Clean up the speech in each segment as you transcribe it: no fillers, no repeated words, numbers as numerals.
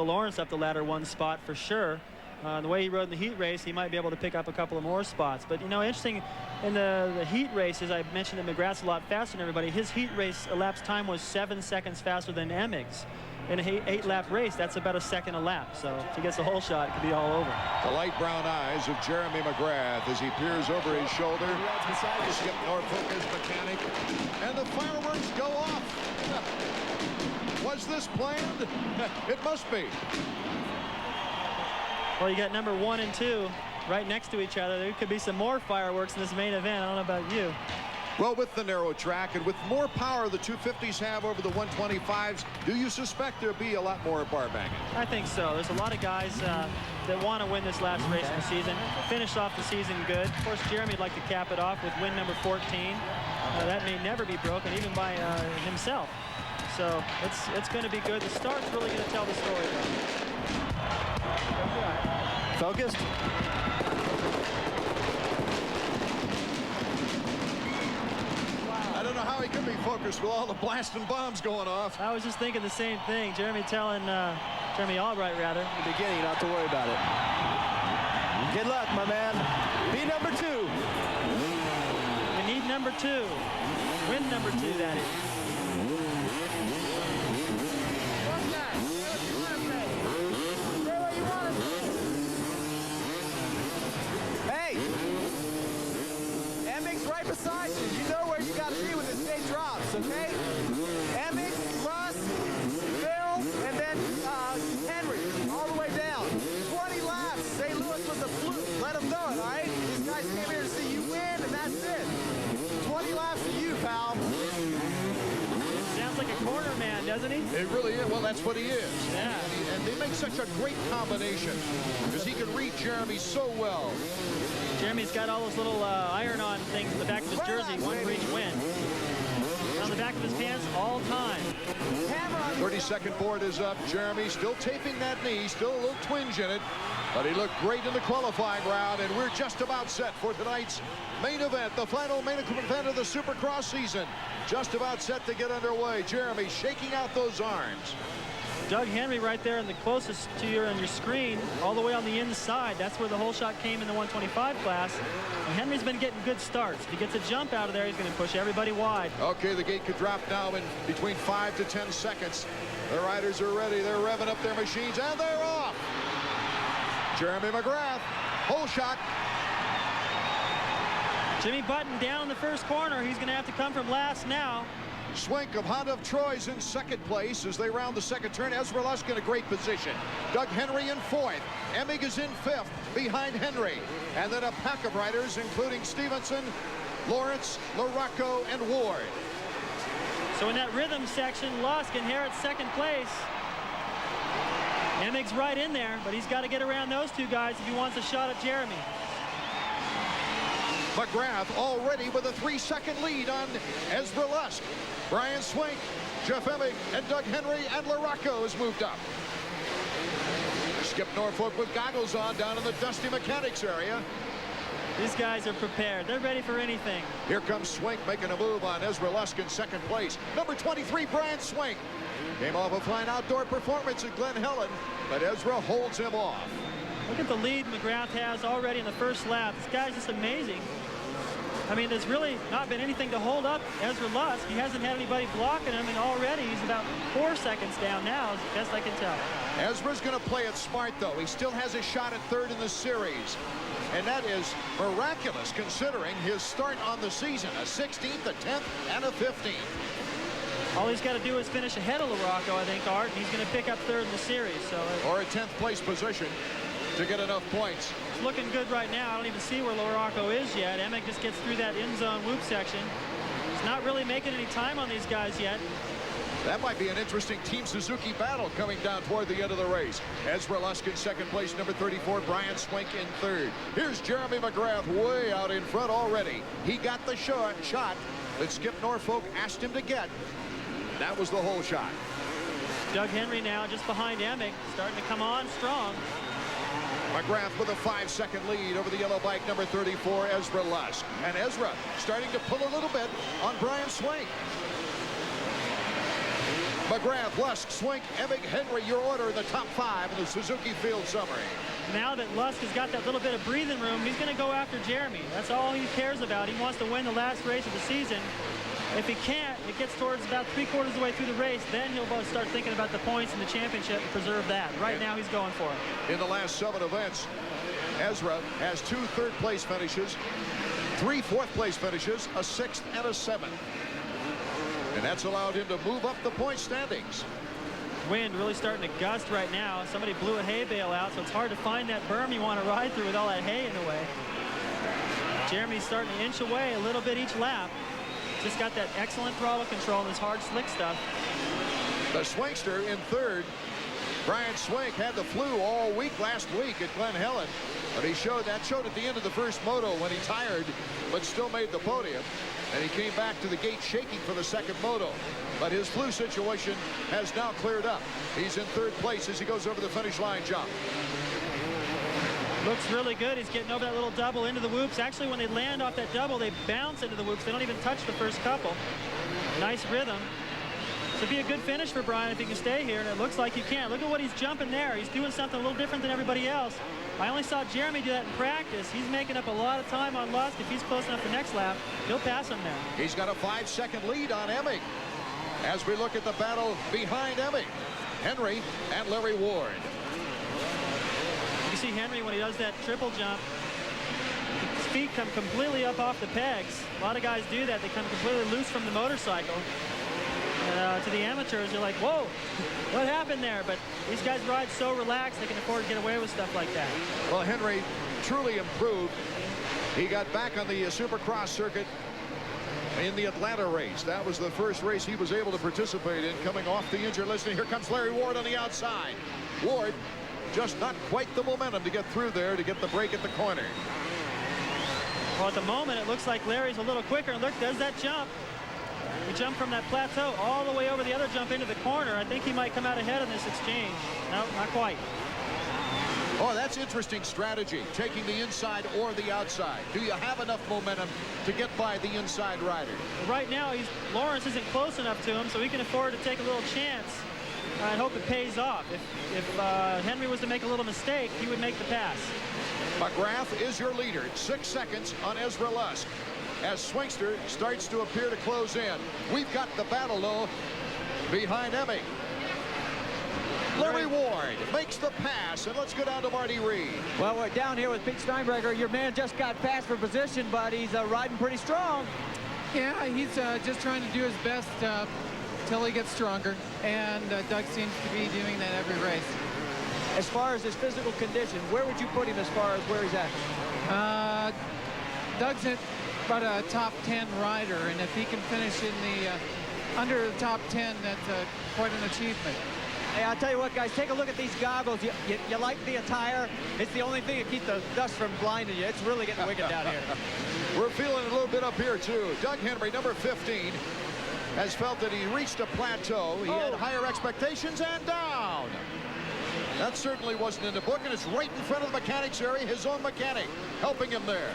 Lawrence up the ladder one spot for sure. The way he rode in the heat race, he might be able to pick up a couple of more spots. But, you know, interesting, in the heat races, I mentioned that McGrath's a lot faster than everybody. His heat race elapsed time was 7 seconds faster than Emig's. In an 8-lap race, that's about a second a lap. So if he gets the whole shot, it could be all over. The light brown eyes of Jeremy McGrath as he peers over his shoulder. Skip Norfolk is mechanic. And the fireworks go off. Was this planned? It must be. Well, you got number 1 and 2 right next to each other. There could be some more fireworks in this main event. I don't know about you. Well, with the narrow track and with more power the 250s have over the 125s, do you suspect there'll be a lot more bar banging? I think so. There's a lot of guys that want to win this last race of the season, finish off the season good. Of course, Jeremy would like to cap it off with win number 14. That may never be broken, even by himself. So it's going to be good. The start's really going to tell the story, though. Focused. I don't know how he could be focused with all the blasting bombs going off. I was just thinking the same thing. Jeremy telling Jeremy Albright, rather. In the beginning, not to worry about it. Good luck, my man. Be number 2. We need number 2. Win number 2, that is. Right beside you. You know where you got to be when this thing drops, okay? Emig, Lusk, Phil, and then Henry, all the way down. 20 laps. St. Louis was a fluke. Let them know it, all right? These guys came here to see you win, and that's it. 20 laps to you, pal. Sounds like a corner man, doesn't he? It really is. Well, that's what he is. Yeah. And they make such a great combination because he can read Jeremy so well. Jeremy's got all those little iron-on things in the back of his jersey, one for each win. And on the back of his pants all time. 30-second board is up. Jeremy still taping that knee, still a little twinge in it. But he looked great in the qualifying round, and we're just about set for tonight's main event, the final main event of the Supercross season. Just about set to get underway. Jeremy shaking out those arms. Doug Henry right there in the closest to you on your screen, all the way on the inside. That's where the whole shot came in the 125 class. And Henry's been getting good starts. If he gets a jump out of there, he's going to push everybody wide. Okay, the gate could drop now in between 5 to 10 seconds. The riders are ready. They're revving up their machines, and they're off. Jeremy McGrath, whole shot. Jimmy Button down in the first corner. He's going to have to come from last now. Swink of Honda of Troy's in second place as they round the second turn. Ezra Lusk in a great position. Doug Henry in 4th. Emig is in 5th behind Henry. And then a pack of riders including Stevenson, Lawrence, LaRocco, and Ward. So in that rhythm section, Lusk inherits second place. Emig's right in there, but he's got to get around those two guys if he wants a shot at Jeremy. McGrath already with a 3-second lead on Ezra Lusk. Brian Swink, Jeff Emig, and Doug Henry, and LaRocco has moved up. Skip Norfolk with goggles on down in the Dusty Mechanics area. These guys are prepared. They're ready for anything. Here comes Swink making a move on Ezra Lusk in second place. Number 23, Brian Swink. Came off a fine outdoor performance at Glen Helen, but Ezra holds him off. Look at the lead McGrath has already in the first lap. This guy's just amazing. I mean, there's really not been anything to hold up Ezra Lusk. He hasn't had anybody blocking him, and already he's about 4 seconds down now, as best I can tell. Ezra's going to play it smart, though. He still has a shot at 3rd in the series. And that is miraculous, considering his start on the season. A 16th, a 10th, and a 15th. All he's got to do is finish ahead of LaRocco, I think, Art, and he's going to pick up 3rd in the series. So, or a 10th place position to get enough points. It's looking good right now. I don't even see where LaRocco is yet. Emig just gets through that end zone whoop section. He's not really making any time on these guys yet. That might be an interesting Team Suzuki battle coming down toward the end of the race. Ezra Lusk in second place, number 34, Brian Swink in 3rd. Here's Jeremy McGrath way out in front already. He got the shot that Skip Norfolk asked him to get. That was the whole shot. Doug Henry now just behind Emig, starting to come on strong. McGrath with a 5-second lead over the yellow bike, number 34, Ezra Lusk. And Ezra starting to pull a little bit on Brian Swink. McGrath, Lusk, Swink, Emig, Henry, your order in the top 5 in the Suzuki Field Summary. Now that Lusk has got that little bit of breathing room, he's going to go after Jeremy. That's all he cares about. He wants to win the last race of the season. If he can't, it gets towards about 3/4 of the way through the race, then he'll start thinking about the points in the championship and preserve that. Right now, he's going for it. In the last 7 events, Ezra has 2 third-place finishes, 3 fourth-place finishes, a 6th and a 7th. And that's allowed him to move up the point standings. Wind really starting to gust right now. Somebody blew a hay bale out, so it's hard to find that berm you want to ride through with all that hay in the way. Jeremy's starting to inch away a little bit each lap. Just got that excellent throttle control and this hard slick stuff. The Swinkster in 3rd. Brian Swink had the flu all week last week at Glen Helen, but he showed at the end of the first moto when he tired, but still made the podium. And he came back to the gate shaking for the 2nd moto. But his flu situation has now cleared up. He's in 3rd place as he goes over the finish line jump. Looks really good. He's getting over that little double into the whoops. Actually, when they land off that double, they bounce into the whoops. They don't even touch the first couple. Nice rhythm. Should be a good finish for Brian if he can stay here, and it looks like he can. Look at what he's jumping there. He's doing something a little different than everybody else. I only saw Jeremy do that in practice. He's making up a lot of time on Lusk. If he's close enough for next lap, he'll pass him there. He's got a 5-second lead on Emig. As we look at the battle behind Emig, Henry and Larry Ward. You see Henry when he does that triple jump, his feet come completely up off the pegs. A lot of guys do that. They come completely loose from the motorcycle. And to the amateurs, you're like, whoa, what happened there? But these guys ride so relaxed, they can afford to get away with stuff like that. Well, Henry truly improved. He got back on the Supercross circuit in the Atlanta race. That was the first race he was able to participate in coming off the injured list. And here comes Larry Ward on the outside. Ward just not quite the momentum to get through there to get the break at the corner. Well, at the moment, it looks like Larry's a little quicker. And look, there's that jump. He jumped from that plateau all the way over the other jump into the corner. I think he might come out ahead in this exchange. No, not quite. Oh, that's interesting strategy, taking the inside or the outside. Do you have enough momentum to get by the inside rider? Right now, Lawrence isn't close enough to him, so he can afford to take a little chance and hope it pays off. If Henry was to make a little mistake, he would make the pass. McGrath is your leader, 6 seconds on Ezra Lusk. As Swinkster starts to appear to close in. We've got the battle, though, behind Emig. Larry Ward makes the pass, and let's go down to Marty Reed. Well, we're down here with Pete Steinbrecher. Your man just got past for position, but he's riding pretty strong. Yeah, he's just trying to do his best till he gets stronger, and Doug seems to be doing that every race. As far as his physical condition, where would you put him as far as where he's at? Doug's at about a top 10 rider, and if he can finish in the under the top 10, that's quite an achievement. Hey, I'll tell you what, guys, take a look at these goggles. You like the attire? It's the only thing that keeps the dust from blinding you. It's really getting wicked down here. We're feeling a little bit up here, too. Doug Henry, number 15, has felt that he reached a plateau. He had higher expectations, and down. That certainly wasn't in the book, and it's right in front of the mechanics area, his own mechanic, helping him there.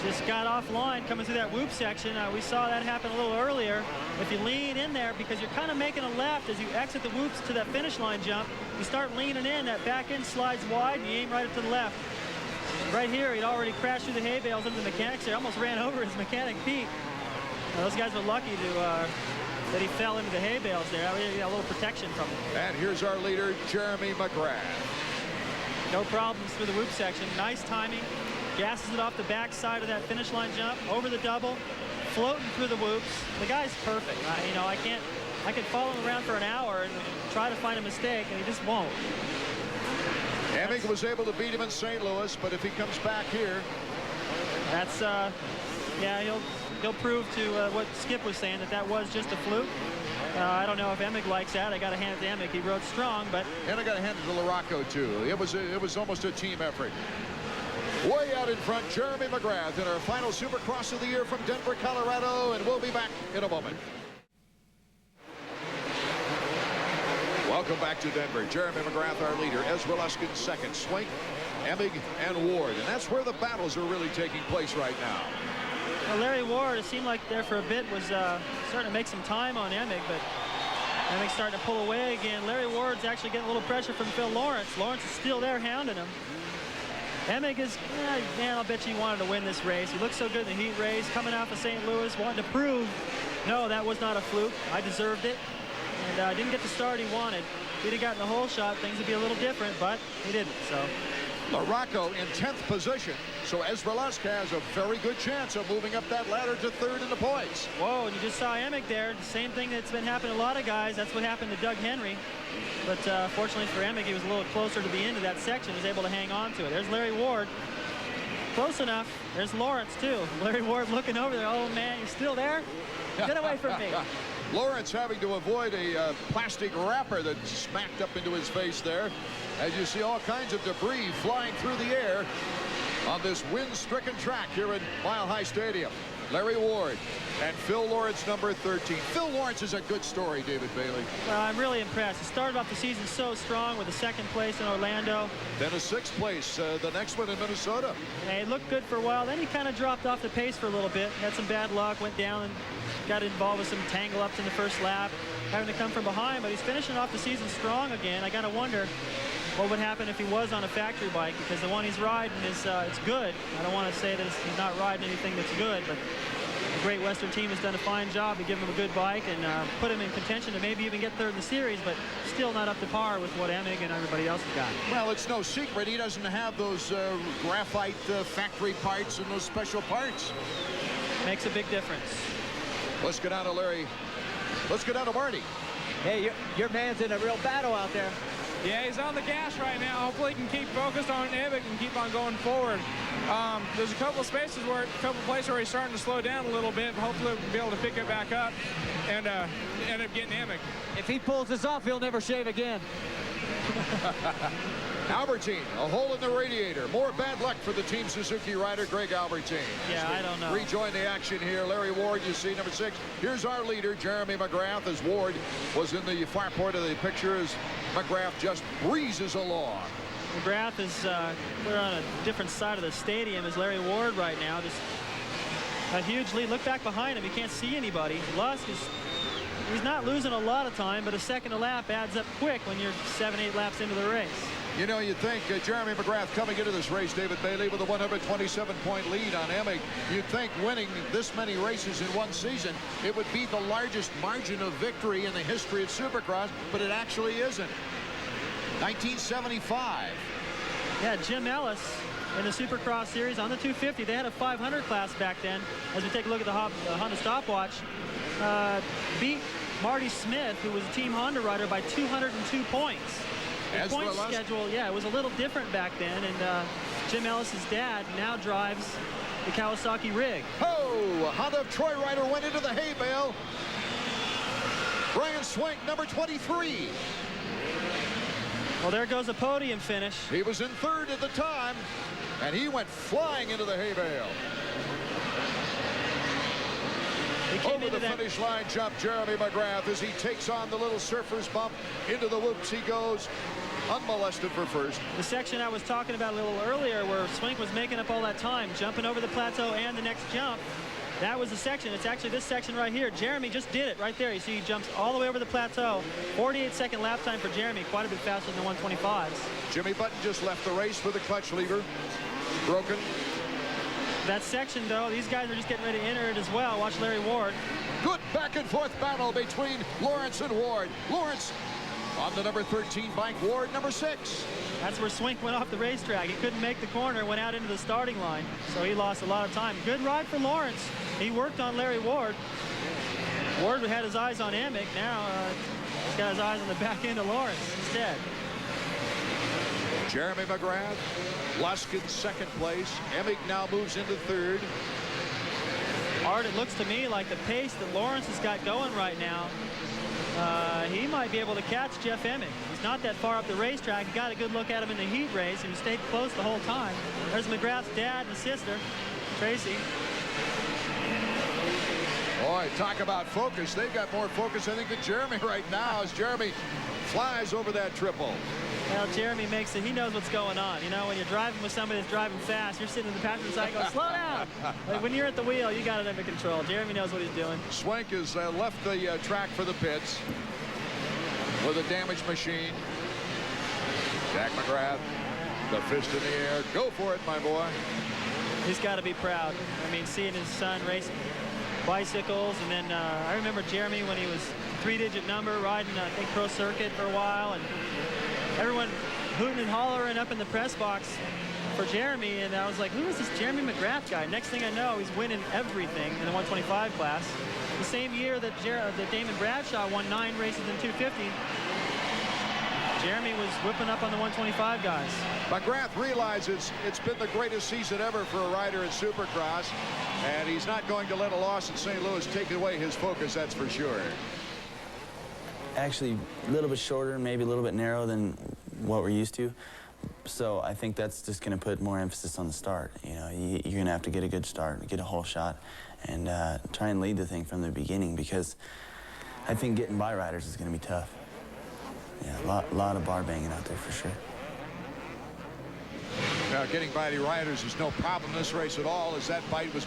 Just got offline coming through that whoop section. We saw that happen a little earlier. If you lean in there, because you're kind of making a left as you exit the whoops to that finish line jump, you start leaning in, that back end slides wide, and you aim right up to the left. Right here, he'd already crashed through the hay bales into the mechanics there, almost ran over his mechanic, Pete. Those guys were lucky that he fell into the hay bales there. He got a little protection from him. And here's our leader, Jeremy McGrath. No problems through the whoop section. Nice timing. Gasses it off the back side of that finish line jump, over the double, floating through the whoops. The guy's perfect. I could follow him around for an hour and try to find a mistake, and he just won't. Emig was able to beat him in St. Louis, but if he comes back here, that's yeah, he'll prove to what Skip was saying, that was just a fluke. I don't know if Emig likes that. I got to hand it to Emig. He rode strong, but and I got to hand it to LaRocco too. It was almost a team effort. Way out in front, Jeremy McGrath in our final Supercross of the year from Denver, Colorado, and we'll be back in a moment. Welcome back to Denver. Jeremy McGrath, our leader. Ezra Lusk in second. Swink, Emig, and Ward. And that's where the battles are really taking place right now. Well, Larry Ward, it seemed like there for a bit was starting to make some time on Emig, but Emick's starting to pull away again. Larry Ward's actually getting a little pressure from Phil Lawrence. Lawrence is still there hounding him. Emick is, man, I'll bet you he wanted to win this race. He looked so good in the heat race, coming out of St. Louis, wanting to prove, no, that was not a fluke. I deserved it. And I didn't get the start he wanted. If he'd have gotten the whole shot, things would be a little different, but he didn't, so. Morocco in 10th position, so Ezra Lusk has a very good chance of moving up that ladder to 3rd in the points. Whoa, and you just saw Emick there. The same thing that's been happening to a lot of guys. That's what happened to Doug Henry. But fortunately for Emick, he was a little closer to the end of that section, was able to hang on to it. There's Larry Ward. Close enough. There's Lawrence, too. Larry Ward looking over there. Oh, man, you're still there? Get away from me. Lawrence having to avoid a plastic wrapper that smacked up into his face there. As you see all kinds of debris flying through the air on this wind-stricken track here at Mile High Stadium. Larry Ward and Phil Lawrence, number 13. Phil Lawrence is a good story, David Bailey. Well, I'm really impressed. He started off the season so strong with a 2nd place in Orlando. Then a 6th place, the next one in Minnesota. And he looked good for a while. Then he kind of dropped off the pace for a little bit. Had some bad luck, went down and got involved with some tangle-ups in the first lap, having to come from behind. But he's finishing off the season strong again. I got to wonder what would happen if he was on a factory bike, because the one he's riding is it's good. I don't want to say that he's not riding anything that's good, but the Great Western team has done a fine job to give him a good bike and put him in contention to maybe even get 3rd in the series, but still not up to par with what Emick and everybody else has got. Well, it's no secret he doesn't have those graphite factory parts and those special parts. Makes a big difference. Let's get down to Larry. Let's get down to Marty. Hey, your man's in a real battle out there. Yeah, he's on the gas right now. Hopefully he can keep focused on Emick and keep on going forward. There's a couple of places where he's starting to slow down a little bit, but hopefully we'll be able to pick it back up and end up getting Emick. If he pulls this off, he'll never shave again. Albertine, a hole in the radiator. More bad luck for the Team Suzuki rider, Greg Albertine. Yeah, I don't know. Rejoin the action here. Larry Ward, you see, number 6. Here's our leader, Jeremy McGrath, as Ward was in the far part of the picture as McGrath just breezes along. McGrath is we're on a different side of the stadium as Larry Ward right now. Just a huge lead. Look back behind him. You can't see anybody. Lusk is, he's not losing a lot of time, but a second a lap adds up quick when you're 7-8 laps into the race. You know, you'd think Jeremy McGrath coming into this race, David Bailey, with a 127-point lead on Emick, you'd think winning this many races in one season, it would be the largest margin of victory in the history of Supercross, but it actually isn't. 1975. Yeah, Jim Ellis in the Supercross series on the 250. They had a 500 class back then. As we take a look at the Honda stopwatch, beat Marty Smith, who was a Team Honda rider, by 202 points. The point schedule, yeah, it was a little different back then, and Jim Ellis's dad now drives the Kawasaki rig. Oh, Honda Troy rider went into the hay bale. Brian Swank, number 23. Well, there goes a podium finish. He was in 3rd at the time, and he went flying into the hay bale. Over the finish line jumped Jeremy McGrath as he takes on the little surfer's bump. Into the whoops he goes, unmolested for 1st. The section I was talking about a little earlier where Swink was making up all that time, jumping over the plateau and the next jump, that was the section. It's actually this section right here. Jeremy just did it right there. You see he jumps all the way over the plateau. 48-second lap time for Jeremy, quite a bit faster than the 125s. Jimmy Button just left the race with the clutch lever broken. That section, though, these guys are just getting ready to enter it as well. Watch Larry Ward. Good back-and-forth battle between Lawrence and Ward. Lawrence on the number 13 bike, Ward number 6. That's where Swink went off the racetrack. He couldn't make the corner, went out into the starting line, so he lost a lot of time. Good ride for Lawrence. He worked on Larry Ward. Ward had his eyes on Emick. Now he's got his eyes on the back end of Lawrence instead. Jeremy McGrath, Lusk in 2nd place. Emick now moves into 3rd. Art, it looks to me like the pace that Lawrence has got going right now, he might be able to catch Jeff Emick. He's not that far up the racetrack. He got a good look at him in the heat race, and he stayed close the whole time. There's McGrath's dad and sister, Tracy. Boy, talk about focus. They've got more focus, I think, than Jeremy right now as Jeremy flies over that triple. Well, Jeremy makes it. He knows what's going on. You know, when you're driving with somebody that's driving fast, you're sitting in the passenger side going, slow down. Like when you're at the wheel, you got it under control. Jeremy knows what he's doing. Swank has left the track for the pits. with a damaged machine. Jack McGrath, the fist in the air. Go for it, my boy. He's got to be proud. I mean, seeing his son race bicycles, and then I remember Jeremy when he was 3-digit number riding, I think, Pro Circuit for a while, and everyone hooting and hollering up in the press box for Jeremy, and I was like, who is this Jeremy McGrath guy? Next thing I know, he's winning everything in the 125 class. The same year that Damon Bradshaw won 9 races in 250, Jeremy was whipping up on the 125 guys. McGrath realizes it's been the greatest season ever for a rider in Supercross, and he's not going to let a loss in St. Louis take away his focus, that's for sure. Actually, a little bit shorter, maybe a little bit narrow than what we're used to. So I think that's just going to put more emphasis on the start. You know, you're going to have to get a good start, get a whole shot, and try and lead the thing from the beginning, because I think getting by riders is going to be tough. Yeah, a lot of bar banging out there for sure. Now, getting by the riders is no problem in this race at all, as that bite was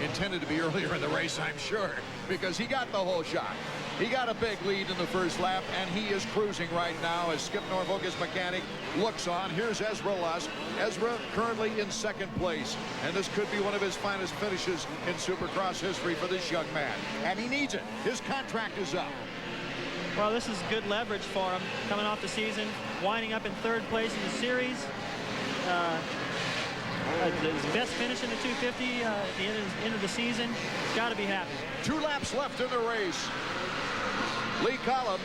intended to be earlier in the race, I'm sure, because he got the whole shot. He got a big lead in the first lap, and he is cruising right now as Skip Norfolk, his mechanic, looks on. Here's Ezra Lusk. Ezra currently in second place, and this could be one of his finest finishes in Supercross history for this young man, and he needs it. His contract is up. Well, this is good leverage for him coming off the season, winding up in 3rd place in the series. His best finish in the 250 at the end of the season. He's got to be happy. 2 laps left in the race. Lee Collum,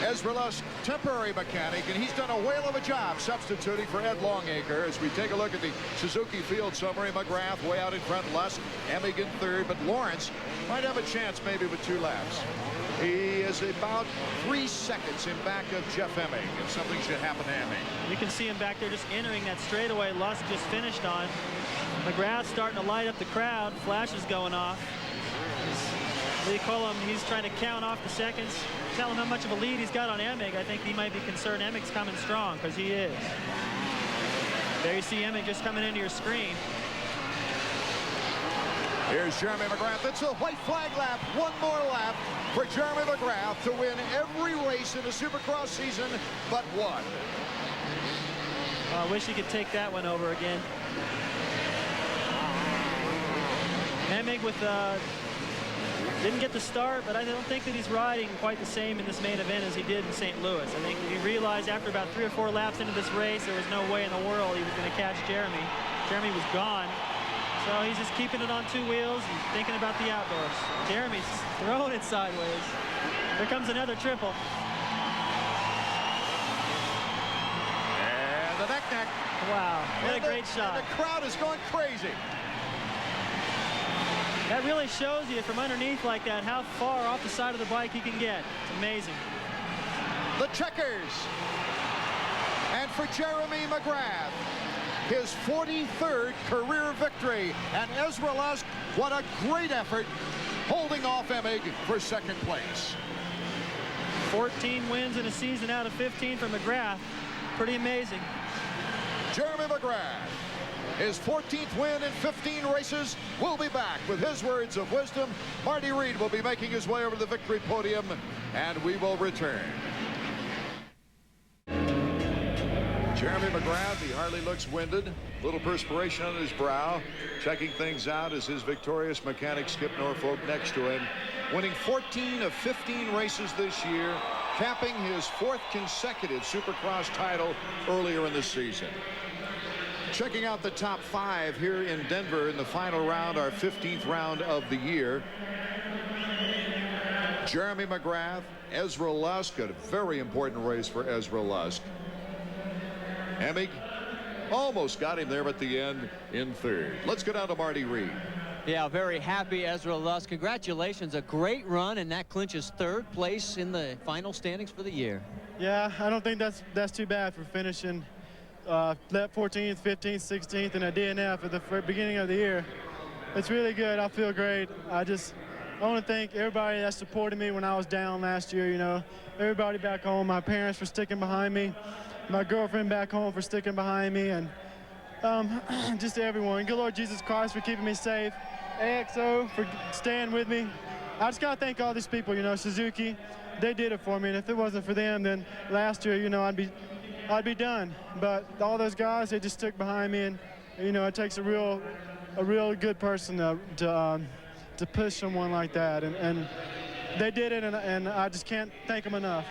Ezra Lusk, temporary mechanic, and he's done a whale of a job substituting for Ed Longacre. As we take a look at the Suzuki field summary, McGrath way out in front, Lusk, Emig in 3rd, but Lawrence might have a chance maybe with 2 laps. He is about 3 seconds in back of Jeff Emig, if something should happen to Emig. You can see him back there just entering that straightaway Lusk just finished on. McGrath starting to light up the crowd, flashes going off. Lee Collum, he's trying to count off the seconds. Tell him how much of a lead he's got on Emig. I think he might be concerned Emig's coming strong, because he is. There you see Emig just coming into your screen. Here's Jeremy McGrath. It's a white flag lap. One more lap for Jeremy McGrath to win every race in the Supercross season but one. I wish he could take that one over again. Emig with didn't get the start, but I don't think that he's riding quite the same in this main event as he did in St. Louis. I think he realized after about 3 or 4 laps into this race, there was no way in the world he was going to catch Jeremy. Jeremy was gone. So he's just keeping it on 2 wheels and thinking about the outdoors. Jeremy's throwing it sideways. Here comes another triple. And the neck. Wow, what a great shot. And the crowd is going crazy. That really shows you from underneath like that how far off the side of the bike he can get. It's amazing. The checkers. And for Jeremy McGrath, his 43rd career victory. And Ezra Lusk, what a great effort, holding off Emig for 2nd place. 14 wins in a season out of 15 for McGrath. Pretty amazing. Jeremy McGrath, his 14th win in 15 races. We'll be back with his words of wisdom. Marty Reed will be making his way over to the victory podium, and we will return. Jeremy McGrath, he hardly looks winded. Little perspiration on his brow. Checking things out as his victorious mechanic Skip Norfolk next to him. Winning 14 of 15 races this year, capping his 4th consecutive Supercross title earlier in the season. Checking out the top 5 here in Denver in the final round, our 15th round of the year. Jeremy McGrath, Ezra Lusk, a very important race for Ezra Lusk. Emig almost got him there at the end in 3rd. Let's go down to Marty Reed. Yeah, very happy, Ezra Lusk. Congratulations, a great run, and that clinches 3rd place in the final standings for the year. Yeah, I don't think that's too bad for finishing lap 14th, 15th, 16th in a DNF at the beginning of the year. It's really good. I feel great. I want to thank everybody that supported me when I was down last year. You know, everybody back home, my parents for sticking behind me, my girlfriend back home for sticking behind me, and just everyone. Good Lord Jesus Christ for keeping me safe. AXO for staying with me. I just got to thank all these people, you know, Suzuki, they did it for me, and if it wasn't for them, then last year, you know, I'd be done. But all those guys, they just stuck behind me, and you know, it takes a real good person to push someone like that, and they did it, and I just can't thank them enough.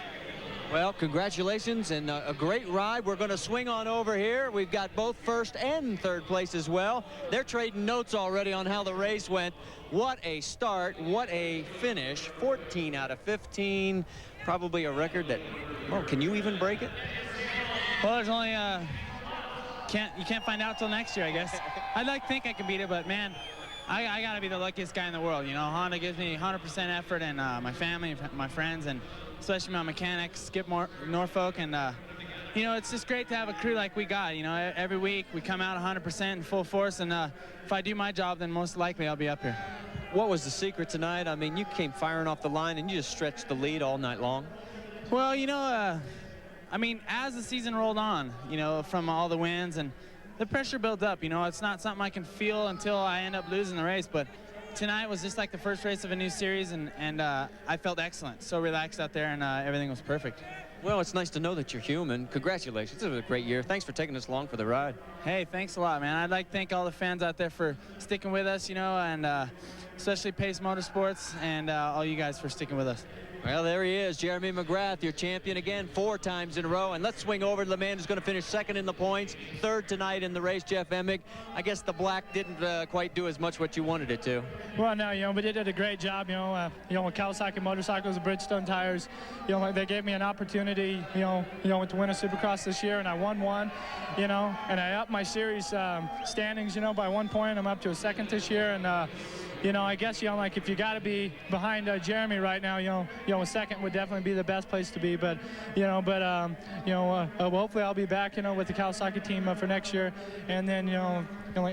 Well, congratulations and a great ride. We're going to swing on over here. We've got both first and third place as well. They're trading notes already on how the race went. What a start, what a finish. 14 out of 15, probably a record that, well, can you even break it? Well, there's only you can't find out till next year, I guess. I'd like to think I can beat it, but man, I gotta be the luckiest guy in the world. You know, Honda gives me 100% effort, and my family, my friends, and especially my mechanics, Skip Norfolk, and you know, it's just great to have a crew like we got. You know, every week we come out 100% in full force, and if I do my job, then most likely I'll be up here. What was the secret tonight? I mean, you came firing off the line, and you just stretched the lead all night long. Well, you know, I mean, as the season rolled on, you know, from all the wins, and the pressure built up. You know, it's not something I can feel until I end up losing the race, but tonight was just like the first race of a new series, and I felt excellent. So relaxed out there, and everything was perfect. Well, it's nice to know that you're human. Congratulations. It was a great year. Thanks for taking us along for the ride. Hey, thanks a lot, man. I'd like to thank all the fans out there for sticking with us, you know, and especially Pace Motorsports, and all you guys for sticking with us. Well, there he is, Jeremy McGrath, your champion again, 4 times in a row. And let's swing over to the man who's going to finish second in the points, third tonight in the race, Jeff Emig. I guess the black didn't quite do as much what you wanted it to. Well, no, you know, but they did a great job, you know, with Kawasaki motorcycles and Bridgestone tires. You know, they gave me an opportunity, you know, to win a Supercross this year, and I won one, you know, and I upped my series standings, you know, by 1 point. I'm up to a second this year, and you know, I guess, you know, like if you got to be behind Jeremy right now, you know, a second would definitely be the best place to be. But, you know, well, hopefully I'll be back, you know, with the Kawasaki team for next year, and then, you know,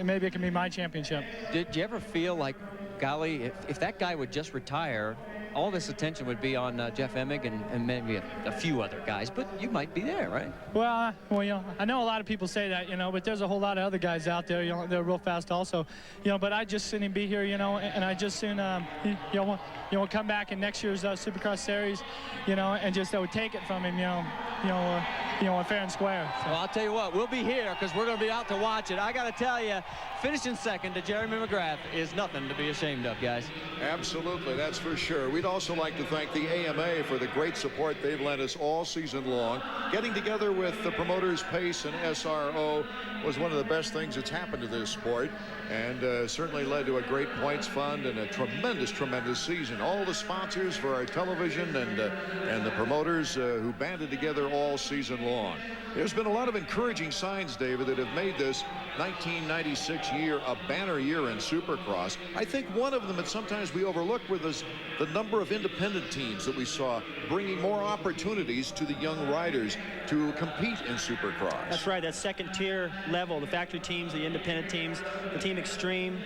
maybe it can be my championship. Did you ever feel like, golly, if that guy would just retire, all this attention would be on Jeff Emig and maybe a few other guys, but you might be there, right? Well, you know, I know a lot of people say that, you know, but there's a whole lot of other guys out there, you know, they're real fast also, you know, but I just soon be here, you know, and I just soon, you know, come back in next year's Supercross series, you know, and just take it from him, you know, fair and square. So. Well, I'll tell you what, we'll be here because we're going to be out to watch it. I got to tell you, finishing second to Jeremy McGrath is nothing to be ashamed of, guys. Absolutely, that's for sure. We'd also like to thank the AMA for the great support they've lent us all season long. Getting together with the promoters Pace and SRO was one of the best things that's happened to this sport, and certainly led to a great points fund and a tremendous season. All the sponsors for our television and the promoters who banded together all season long. There's been a lot of encouraging signs, David, that have made this 1996 year a banner year in Supercross. I think one of them that sometimes we overlook was the number of independent teams that we saw bringing more opportunities to the young riders to compete in Supercross. That's right, that second tier level, the factory teams, the independent teams, the Team Extreme,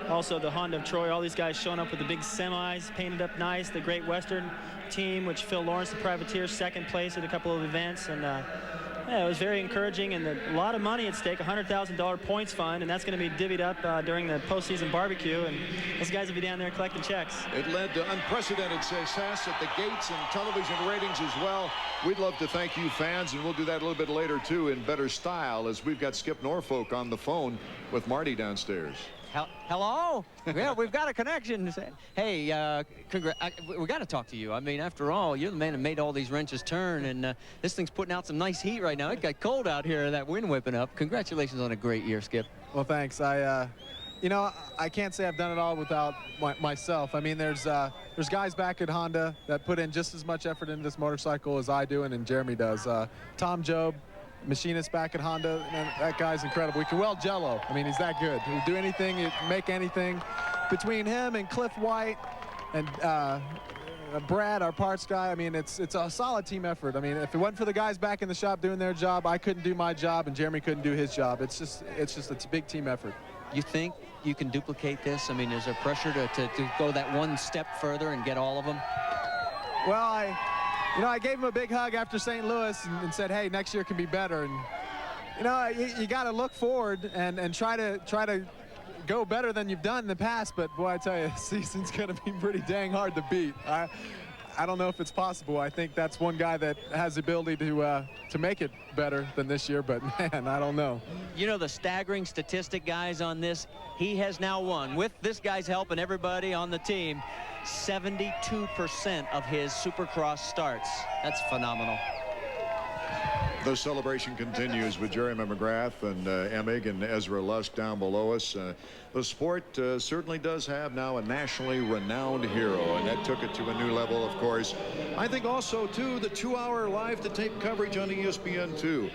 also the Honda of Troy, all these guys showing up with the big semis, painted up nice, the Great Western team, which Phil Lawrence, the privateer, second place at a couple of events, and yeah, it was very encouraging, and a lot of money at stake, $100,000 points fund, and that's going to be divvied up during the postseason barbecue, and those guys will be down there collecting checks. It led to unprecedented success at the gates and television ratings as well. We'd love to thank you fans, and we'll do that a little bit later too in better style, as we've got Skip Norfolk on the phone with Marty downstairs. Hello? Yeah, we've got a connection. Hey, we got to talk to you. I mean, after all, you're the man that made all these wrenches turn, and this thing's putting out some nice heat right now. It got cold out here, that wind whipping up. Congratulations on a great year, Skip. Well, thanks. You know, I can't say I've done it all without myself. I mean, there's guys back at Honda that put in just as much effort into this motorcycle as I do and Jeremy does. Tom Job, machinist back at Honda, and that guy's incredible. He can weld Jello. I mean, he's that good. He'll do anything, he'll make anything. Between him and Cliff White and Brad, our parts guy, I mean, it's a solid team effort. I mean, if it wasn't for the guys back in the shop doing their job, I couldn't do my job, and Jeremy couldn't do his job. It's a big team effort. You think you can duplicate this? I mean, is there pressure to go that one step further and get all of them? Well, you know, I gave him a big hug after St. Louis and said, hey, next year can be better. And, you know, you got to look forward and try to go better than you've done in the past, but boy, I tell you, this season's going to be pretty dang hard to beat. I don't know if it's possible. I think that's one guy that has the ability to make it better than this year, but man, I don't know. You know the staggering statistic, guys, on this? He has now won, with this guy's help and everybody on the team, 72% of his Supercross starts. That's phenomenal. The celebration continues with Jeremy McGrath and Emig and Ezra Lusk down below us. The sport certainly does have now a nationally renowned hero, and that took it to a new level, of course. I think also, too, the 2-hour live-to-tape coverage on ESPN2.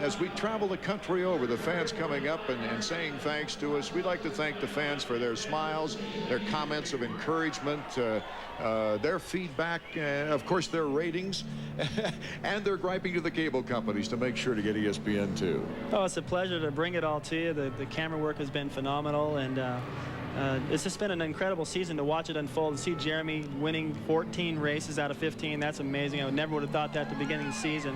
As we travel the country over, the fans coming up and saying thanks to us. We'd like to thank the fans for their smiles, their comments of encouragement, their feedback, of course, their ratings, and their griping to the cable companies to make sure to get ESPN2. Oh, it's a pleasure to bring it all to you. The camera work has been phenomenal, and it's just been an incredible season to watch it unfold, to see Jeremy winning 14 races out of 15. That's amazing. I never would have thought that at the beginning of the season.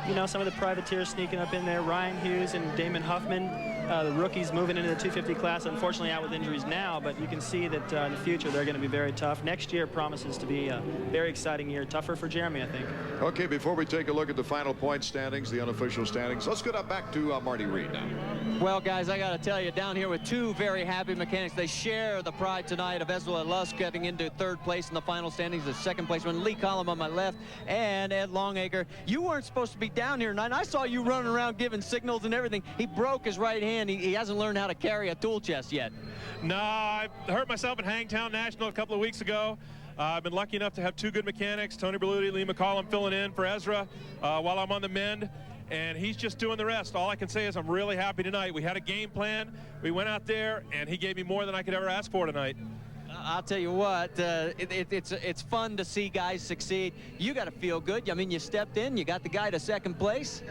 You know, some of the privateers sneaking up in there, Ryan Hughes and Damon Huffman, the rookies moving into the 250 class, unfortunately out with injuries now, but you can see that in the future they're going to be very tough. Next year promises to be a very exciting year, tougher for Jeremy, I think. Okay, before we take a look at the final point standings, the unofficial standings, let's get back to Marty Reed now. Well, guys, I got to tell you, down here with two very happy mechanics. They share the pride tonight of Ezra Lusk getting into 3rd place in the final standings. The 2nd place one, Lee Collum on my left, and Ed Longacre. You weren't supposed to be down here tonight. I saw you running around giving signals and everything. He broke his right hand. He hasn't learned how to carry a tool chest yet. No, I hurt myself in Hangtown National a couple of weeks ago. I've been lucky enough to have 2 good mechanics, Tony Berluti, Lee McCollum, filling in for Ezra while I'm on the mend. And he's just doing the rest. All I can say is I'm really happy tonight. We had a game plan. We went out there, and he gave me more than I could ever ask for tonight. I'll tell you what, it's fun to see guys succeed. You got to feel good. I mean, you stepped in, you got the guy to 2nd place.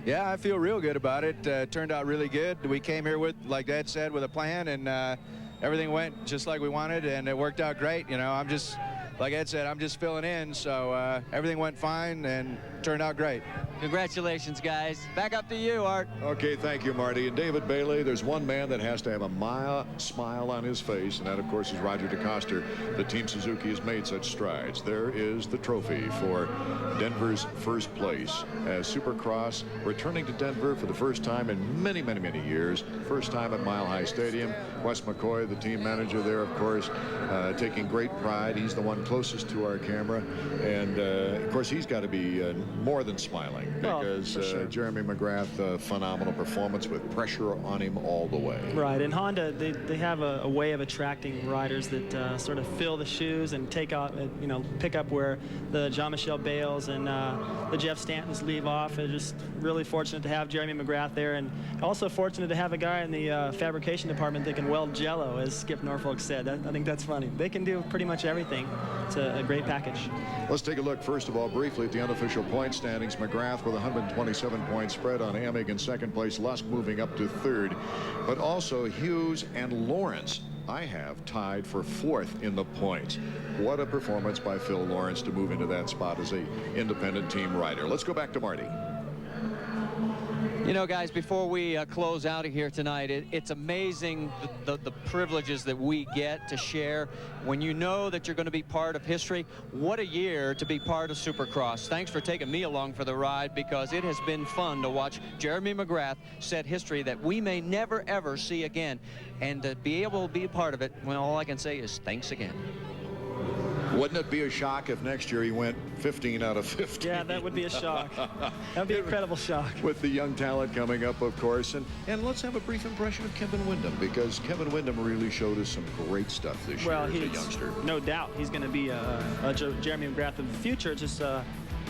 Yeah, I feel real good about it. Turned out really good. We came here with, like Ed said, with a plan, and everything went just like we wanted, and it worked out great. You know, I'm just, like Ed said, I'm just filling in, so everything went fine and turned out great. Congratulations, guys. Back up to you, Art. Okay, thank you, Marty. And David Bailey, there's one man that has to have a smile on his face, and that, of course, is Roger DeCoster. The Team Suzuki has made such strides. There is the trophy for Denver's 1st place as Supercross returning to Denver for the first time in many, many, many years. First time at Mile High Stadium. Wes McCoy, the team manager there, of course, taking great pride. He's the one closest to our camera, and of course, he's got to be more than smiling, because sure. Jeremy McGrath, phenomenal performance with pressure on him all the way. Right, and Honda, they have a way of attracting riders that sort of fill the shoes and take out, you know, pick up where the Jean-Michel Bales and the Jeff Stantons leave off. They're just really fortunate to have Jeremy McGrath there, and also fortunate to have a guy in the fabrication department that can weld Jello, as Skip Norfolk said. I think that's funny. They can do pretty much everything. It's a great package. Let's take a look, first of all, briefly at the unofficial point standings. McGrath with a 127-point spread on Emig in 2nd place. Lusk moving up to 3rd. But also Hughes and Lawrence, I have tied for 4th in the points. What a performance by Phil Lawrence to move into that spot as an independent team rider. Let's go back to Marty. You know, guys, before we close out of here tonight, it's amazing the privileges that we get to share when you know that you're going to be part of history. What a year to be part of Supercross. Thanks for taking me along for the ride, because it has been fun to watch Jeremy McGrath set history that we may never, ever see again. And to be able to be a part of it, well, all I can say is thanks again. Wouldn't it be a shock if next year he went 15 out of 15? Yeah, that would be a shock. That would be an incredible shock. With the young talent coming up, of course. And let's have a brief impression of Kevin Windham, because Kevin Windham really showed us some great stuff this year as a youngster. No doubt he's going to be a Jeremy McGrath of the future. Just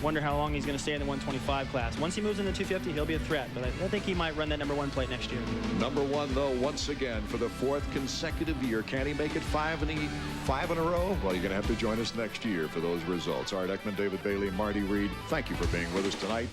wonder how long he's going to stay in the 125 class. Once he moves into 250, he'll be a threat, but I think he might run that #1 plate next year. #1, though, once again for the 4th consecutive year. Can he make it 5 in a row? Well, you're going to have to join us next year for those results. Art Ekman, David Bailey, Marty Reed, thank you for being with us tonight.